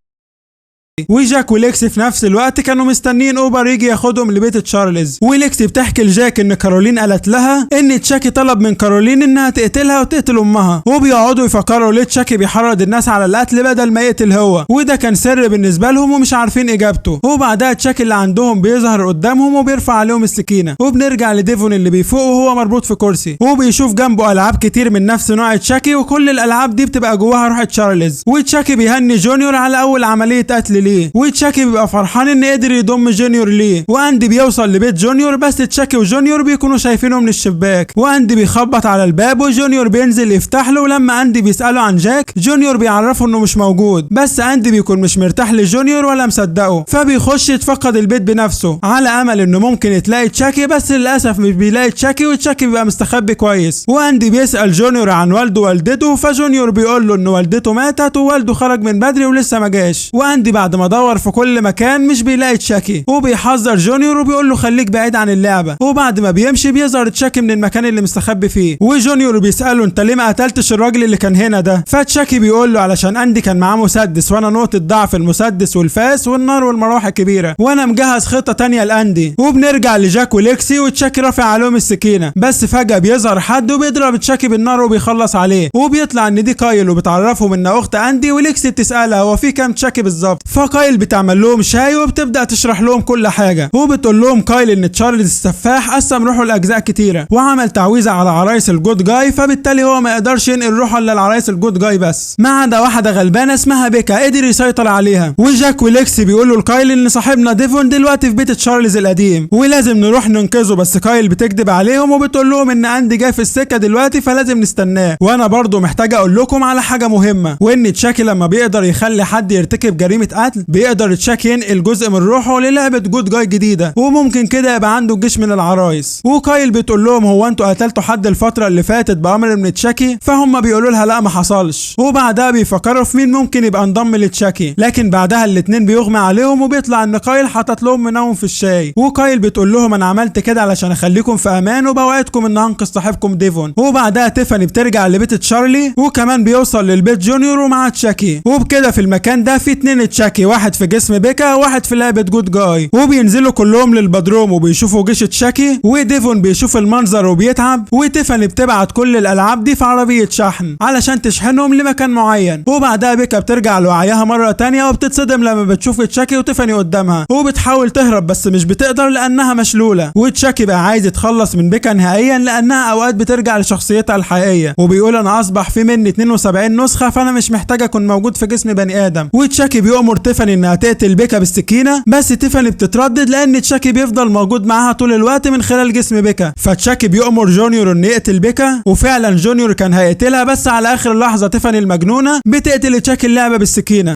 وجاك وليكسي في نفس الوقت كانوا مستنيين اوبر يجي ياخدهم لبيت تشارلز. وليكسي بتحكي لجاك ان كارولين قالت لها ان تشاكي طلب من كارولين انها تقتلها وتقتل امها، وبيقعدوا يفكروا ليه تشاكي بيحرض الناس على القتل بدل ما يقتل هو، وده كان سر بالنسبه لهم ومش عارفين اجابته. وبعدها تشاكي اللي عندهم بيظهر قدامهم وبيرفع عليهم السكينه، وبنرجع لديفون اللي بيفوق وهو مربوط في كرسي، وبيشوف جنبه العاب كتير من نفس نوع تشاكي، وكل الالعاب دي بتبقى جواها روح تشارلز. وتشاكي بيهني جونيور على اول عمليه قتل ليه، وتشاكي بيبقى فرحان ان قدر يضم جونيور ليه. واندي بيوصل لبيت جونيور، بس تشاكي وجونيور بيكونوا شايفينه من الشباك، واندي بيخبط على الباب وجونيور بينزل يفتح له. ولما اندي بيساله عن جاك جونيور بيعرفه انه مش موجود، بس اندي بيكون مش مرتاح لجونيور ولا مصدقه، فبيخش يتفقد البيت بنفسه على امل انه ممكن تلاقي تشاكي، بس للاسف مش بيلاقي تشاكي، وتشاكي بيبقى مستخبي كويس. واندي بيسال جونيور عن والده ووالدته، فجونيور بيقول له ان والدته ماتت ووالده خرج من بدري ولسه ما جاش. واندي بعد وبعد ما دور في كل مكان مش بيلاقي تشاكي، وبيحذر جونيور وبيقول له خليك بعيد عن اللعبه. وبعد ما بيمشي بيظهر تشاكي من المكان اللي مستخبي فيه، وجونيور بيساله انت ليه ما قتلتش الراجل اللي كان هنا ده؟ فتشاكي بيقول له علشان اندي كان معاه مسدس، وانا نقطه ضعف المسدس والفاس والنار والمروحه الكبيره، وانا مجهز خطه تانية لاندي. وبنرجع لجاك وليكسي وتشاكي رافع عليهم السكينه، بس فجاه بيظهر حد وبيضرب تشاكي بالنار وبيخلص عليه، وبيطلع ان دي كايل وبتعرفهم ان اخت اندي. وليكسي بتسالها هو في كام تشاكي بالظبط، فكايل بتعمل لهم شاي وبتبدا تشرح لهم كل حاجه، وبتقول لهم كايل ان تشارلز السفاح قسم روحه لاجزاء كتيره وعمل تعويذه على عرايس الجود جاي، فبالتالي هو ما يقدرش ينقل روحه الا العرايس الجود جاي بس، ما عدا واحده غلبانه اسمها بيكا قدر يسيطر عليها. وجاك وليكسي بيقولوا لكايل ان صاحبنا ديفون دلوقتي في بيت تشارلز القديم ولازم نروح ننقذه، بس كايل بتكذب عليهم وبتقول لهم ان اندي جاي في السكه دلوقتي فلازم نستناه. وانا برضو محتاجه اقول لكم على حاجه مهمه، وان تشاكي لما بيقدر يخلي حد يرتكب جريمه قتل بيقدر تشاكي ينقل جزء من روحه للعبه جود جاي جديده، وممكن كده يبقى عنده جيش من العرايس. وكايل بتقول لهم هو انتوا قتلتوا حد الفتره اللي فاتت بامر من تشاكي؟ فهم بيقولوا لها لا ما حصلش، وبعدها بيفكروا في مين ممكن يبقى انضم لتشاكي، لكن بعدها الاتنين بيغمى عليهم وبيطلع ان كايل حاطط لهم منهم في الشاي. وكايل بتقول لهم انا عملت كده علشان اخليكم في امان وبوعدكم ان هنقذ صاحبكم ديفون. وبعدها تيفاني بترجع لبيت تشارلي، وكمان بيوصل للبيت جونيور ومعاه تشاكي. وبكده في المكان ده في 2 تشاكي، واحد في جسم بيكا وواحد في لعبه جود جاي، وبينزلوا كلهم للبدروم وبيشوفوا جيش تشاكي، وديفون بيشوف المنظر وبيتعب. وتيفاني بتبعت كل الالعاب دي في عربيه شحن علشان تشحنهم لمكان معين. وبعدها بيكا بترجع لوعيها مره تانية وبتتصدم لما بتشوف تشاكي وتيفاني قدامها، وبتحاول تهرب بس مش بتقدر لانها مشلوله. وتشاكي بقى عايز يتخلص من بيكا نهائيا لانها اوقات بترجع لشخصيتها الحقيقيه، وبيقول انا اصبح في مني 72 نسخه فانا مش محتاج اكون موجود في جسم بني ادم. وتشاكي بيأمر تيفاني انها تقتل بيكا بالسكينه، بس تيفاني بتتردد لان تشاكي بيفضل موجود معاها طول الوقت من خلال جسم بيكا. فتشاكي بيأمر جونيور انه يقتل بيكا، وفعلا جونيور كان هيقتلها، بس على اخر لحظه تيفاني المجنونه بتقتل تشاكي اللعبه بالسكينه،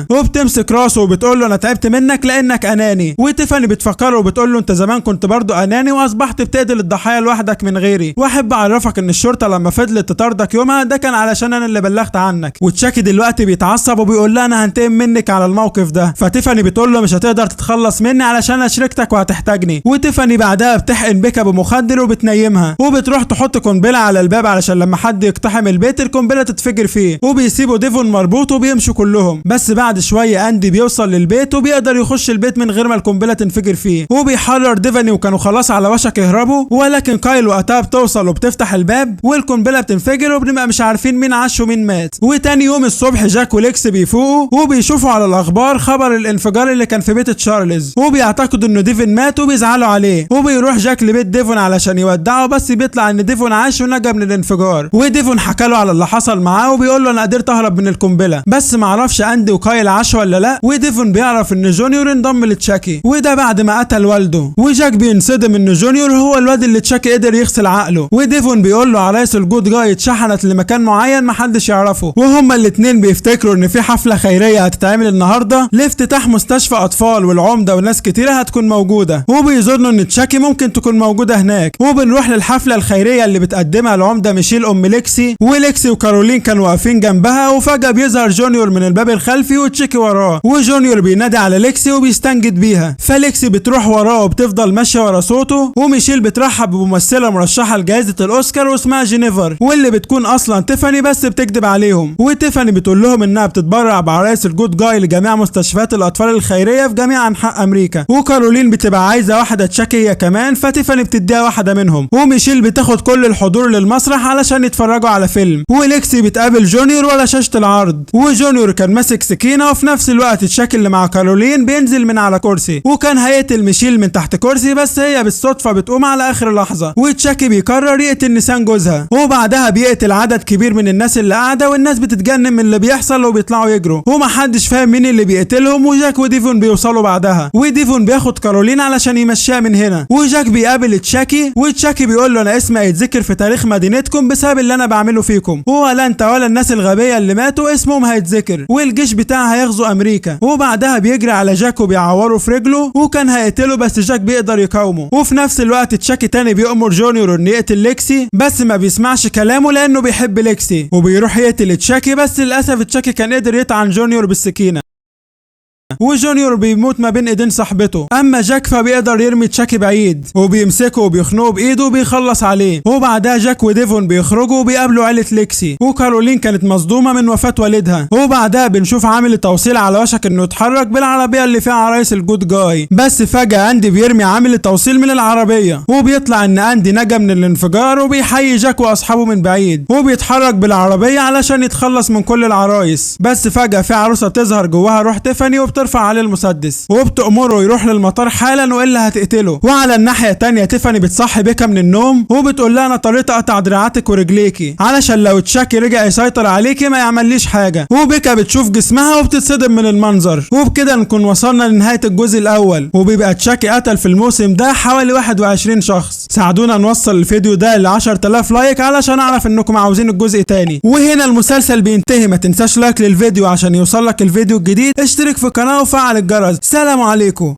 وبتمسك راسه وبتقول له انا تعبت منك لانك اناني. وتيفاني بتفكره وبتقول له انت زمان كنت برضو اناني واصبحت بتقتل الضحايا لوحدك من غيري، واحب اعرفك ان الشرطه لما فضلت تطاردك يومها ده كان علشان انا اللي بلغت عنك. وتشاكي دلوقتي بيتعصب وبيقول لها انا هنتقم منك على الموقف ده. فتيفاني بتقول له مش هتقدر تتخلص مني علشان انا شريكتك وهتحتاجني. وتيفاني بعدها بتحقن بيكا بمخدر وبتنيمها، وبتروح تحط قنبله على الباب علشان لما حد يقتحم البيت القنبله تتفجر فيه. وبيسيبوا ديفون مربوط وبيمشوا كلهم، بس بعد شويه اندي بيوصل للبيت وبيقدر يخش البيت من غير ما القنبله تنفجر فيه، وبيحرر ديفاني وكانوا خلاص على وشك يهربوا، ولكن كايل وقتها بتوصل وبتفتح الباب والقنبله بتنفجر وبنبقى مش عارفين مين عاش ومين مات. وتاني يوم الصبح جاك وليكس بيفوقوا وبيشوفوا على الاخبار خبر الانفجار اللي كان في بيت تشارلز، وبيعتقدوا انه ديفون مات وبيزعلوا عليه. وبيروح جاك لبيت ديفون علشان يودعه، بس بيطلع ان ديفون عاش ونجا من الانفجار. وديفون حكى له على اللي حصل معاه وبيقول له انا قدرت اهرب من القنبله، بس معرفش اندي وكايل عاشوا ولا لا. وديفون بيعرف ان جونيور انضم لتشاكي، وده بعد ما قتل والده. وجاك بينصدم ان جونيور هو الواد اللي تشاكي قدر يغسل عقله. وديفون بيقول له عرايس الجود جاي اتشحنت لمكان معين محدش يعرفه، وهما الاتنين بيفتكروا ان في حفله خيريه هتتعمل النهارده لافتتاح مستشفى اطفال، والعمده وناس كتيره هتكون موجوده، وبيظنوا ان تشاكي ممكن تكون موجوده هناك. وبنروح للحفله الخيريه اللي بتقدمها العمده ميشيل ام ليكسي، وليكسي وكارولين كانوا واقفين جنبها، وفجاه بيظهر جونيور من الباب الخلفي وتشاكي وراه. وجونيور بينادي على ليكسي وبيستنجد بيها، فليكسي بتروح وراه وبتفضل ماشيه ورا صوته. وميشيل بترحب بممثله مرشحه لجائزه الاوسكار واسمها جينيفر، واللي بتكون اصلا تيفاني بس بتكذب عليهم. وتيفاني بتقول لهم انها بتتبرع بعرايس الجود جاي لجميع مستشفيات الاطفال الخيريه في جميع انحاء امريكا. وكارولين بتبقى عايزه واحده تشاكي هي كمان، فتيفاني بتديها واحده منهم. وميشيل بتاخد كل الحضور للمسرح علشان يتفرجوا على فيلم. وليكسي بتقابل جونيور على شاشه العرض، وجونيور كان ماسك سكينه، وفي نفس الوقت تشاكي اللي مع كارولين بينزل من على كرسي، وكان هيقتل ميشيل من تحت كرسي، بس هي بالصدفه بتقوم على اخر لحظه. وتشاكي بيقرر يقتل نيسان جوزها، وبعدها بيقتل عدد كبير من الناس اللي قاعده، والناس بتتجنن من اللي بيحصل وبيطلعوا يجروا، ومحدش فاهم مين اللي بيقتلهم. وجاك وديفون بيوصلوا بعدها، وديفون بياخد كارولين علشان يمشيها من هنا. وجاك بيقابل تشاكي، وتشاكي بيقول له انا اسمي هيتذكر في تاريخ مدينتكم بسبب اللي انا بعمله فيكم، ولا انت ولا الناس الغبيه اللي ماتوا اسمهم هيتذكر، والجيش بتاعها هيغزو امريكا. وبعدها بيجري على جاك وبيعوره في رجله، وكان هيقتله بس جاك بيقدر يقاومه. وفي نفس الوقت تشاكي تاني بيأمر جونيور انه يقتل ليكسي، بس ما بيسمعش كلامه لانه بيحب ليكسي، وبيروح يقتل تشاكي، بس للاسف تشاكي كان قدر يطعن جونيور بالسكينه. وجونيور بيموت ما بين ايدين صاحبته. اما جاك فبيقدر يرمي تشاكي بعيد وبيمسكه وبيخنقه بايده وبيخلص عليه. وبعدها جاك وديفون بيخرجوا وبيقابلوا عيلة ليكسي، وكارولين كانت مصدومة من وفاة والدها. وبعدها بنشوف عامل التوصيل على وشك انه يتحرك بالعربية اللي فيها عرايس الجود جاي، بس فجأة اندي بيرمي عامل التوصيل من العربية، وبيطلع ان اندي نجا من الانفجار وبيحيي جاك واصحابه من بعيد، وبيتحرك بالعربية علشان يتخلص من كل العرايس. بس فجأة في عروسة بتظهر جواها روح تيفاني وبترفع عليه المسدس وبتأمره يروح للمطار حالا والا هتقتله. وعلى الناحية التانية تيفاني بتصحي بيكا من النوم وبتقول لها انا اضطريت اقطع دراعاتك ورجليكي علشان لو تشاكي رجع يسيطر عليكي ما يعمليش حاجة. وبيكا بتشوف جسمها وبتتصدم من المنظر. وبكده نكون وصلنا لنهاية الجزء الاول، وبيبقى تشاكي قتل في الموسم ده حوالي 21 شخص. ساعدونا نوصل الفيديو ده ل 10000 لايك علشان اعرف انكم عاوزين الجزء التاني. وهنا المسلسل بينتهي. ما تنساش لايك للفيديو عشان يوصلك الفيديو الجديد، اشترك في القناة وفعل الجرس. سلام عليكم.